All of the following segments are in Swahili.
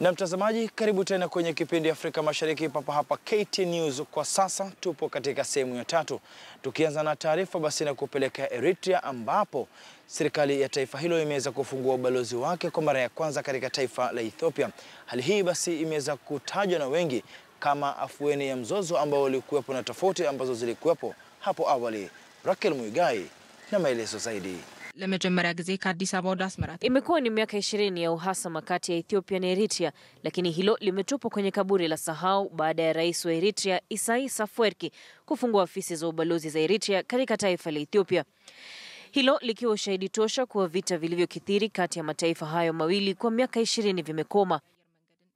Na mtazamaji, karibu tena kwenye kipindi Afrika Mashariki papa hapa KT News. Kwa sasa tupo katika sehemu ya 3. Tukianza na taarifa basi na kupeleka Eritrea, ambapo serikali ya taifa hilo imeweza kufungua ubalozi wake kwa mara ya kwanza katika taifa la Ethiopia. Hali hii basi imeweza kutajwa na wengi kama afueni ya mzozo ambao ulikuwepo na tofauti ambazo zilikuwepo hapo awali. Rakel Muigai na maelezo zaidi. Imekuwa ni miaka 20 ya uhasama kati ya Ethiopia na Eritrea, lakini hilo limetupwa kwenye kaburi la sahau baada ya rais wa Eritrea Isaias Afwerki kufungua ofisi za ubalozi za Eritrea katika taifa la Ethiopia. Hilo likiwa ushahidi tosha kuwa vita vilivyokithiri kati ya mataifa hayo mawili kwa miaka 20 vimekoma.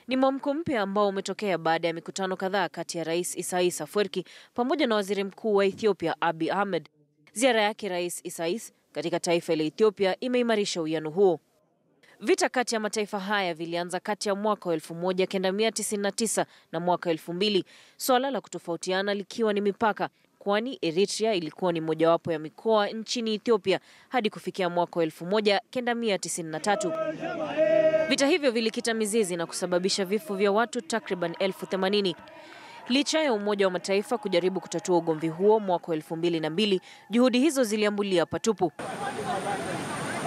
Ni mwamko mpya ambao umetokea baada ya mikutano kadhaa kati ya rais Isaias Afwerki pamoja na waziri mkuu wa Ethiopia Abiy Ahmed. Ziara yake rais Isaias katika taifa la Ethiopia imeimarisha uwiano huo. Vita kati ya mataifa haya vilianza kati ya mwaka 1999 na mwaka 2000, swala la kutofautiana likiwa ni mipaka, kwani Eritrea ilikuwa ni mojawapo ya mikoa nchini Ethiopia hadi kufikia mwaka 1993. Vita hivyo vilikita mizizi na kusababisha vifo vya watu takriban 80,000. Licha ya Umoja wa Mataifa kujaribu kutatua ugomvi huo mwaka 2002, juhudi hizo ziliambulia patupu.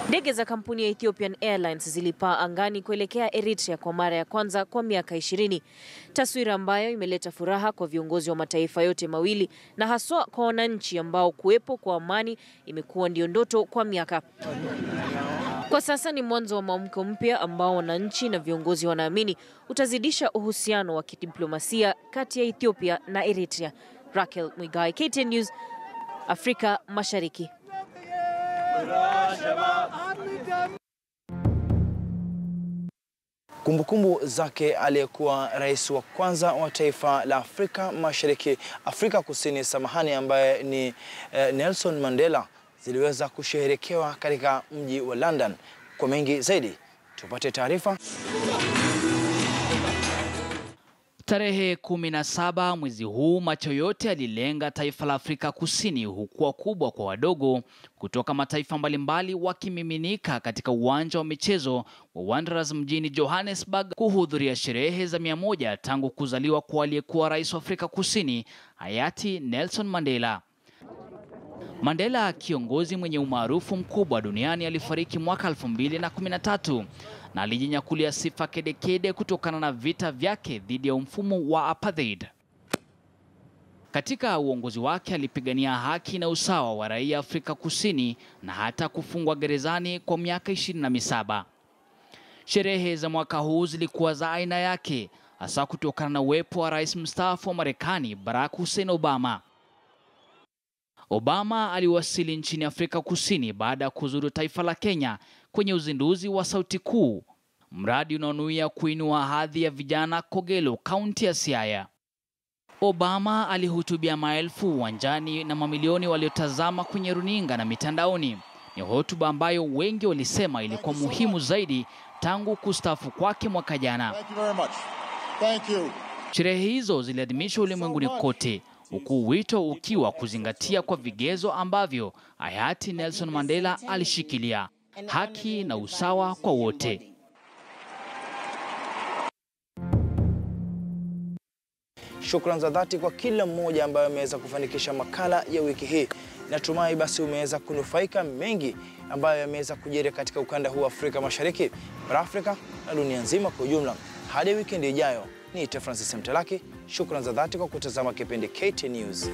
Ndege za kampuni ya Ethiopian Airlines zilipaa angani kuelekea Eritrea kwa mara ya kwanza kwa miaka 20. Taswira ambayo imeleta furaha kwa viongozi wa mataifa yote mawili na haswa kwa wananchi ambao kuwepo kwa amani imekuwa ndio ndoto kwa miaka. Kwa sasa ni mwanzo wa mwamko mpya ambao wananchi na viongozi wanaamini utazidisha uhusiano wa kidiplomasia kati ya Ethiopia na Eritrea. Rakel Muigai, KT News, Afrika Mashariki. Kumbukumbu zake aliyekuwa rais wa kwanza wa taifa la Afrika Mashariki, Afrika Kusini, ambaye ni Nelson Mandela, ziliweza kusherehekewa katika mji wa London. Kwa mengi zaidi, tupate taarifa. Tarehe 17 mwezi huu, macho yote yalilenga taifa la Afrika Kusini, huku wakubwa kwa wadogo kutoka mataifa mbalimbali wakimiminika katika uwanja wa michezo wa Wanderers mjini Johannesburg kuhudhuria sherehe za 100 tangu kuzaliwa kwa aliyekuwa rais wa Afrika Kusini hayati Nelson Mandela. Mandela, kiongozi mwenye umaarufu mkubwa duniani, alifariki mwaka 2013 na alijinyakulia sifa kedekede kutokana na vita vyake dhidi ya mfumo wa apartheid. Katika uongozi wake alipigania haki na usawa wa raia Afrika Kusini na hata kufungwa gerezani kwa miaka 27. Sherehe za mwaka huu zilikuwa za aina yake, hasa kutokana na uwepo wa rais mstaafu wa Marekani Barack Hussein Obama. Obama aliwasili nchini Afrika Kusini baada ya kuzuru taifa la Kenya kwenye uzinduzi wa Sauti Kuu, mradi unaonuia kuinua hadhi ya vijana Kogelo, kaunti ya Siaya. Obama alihutubia maelfu uwanjani na mamilioni waliotazama kwenye runinga na mitandaoni. Ni hotuba ambayo wengi walisema ilikuwa muhimu zaidi tangu kustaafu kwake mwaka jana. Sherehe hizo ziliadhimishwa ulimwenguni kote, huku wito ukiwa kuzingatia kwa vigezo ambavyo hayati Nelson Mandela alishikilia: haki na usawa kwa wote. Shukrani za dhati kwa kila mmoja ambaye ameweza kufanikisha makala ya wiki hii. Natumai basi umeweza kunufaika mengi ambayo yameweza kujiri katika ukanda huu wa Afrika Mashariki, bara Afrika na dunia nzima kwa ujumla. Hadi wikendi ijayo, niite Francis Mtalaki. Shukrani za dhati kwa kutazama kipindi KT News.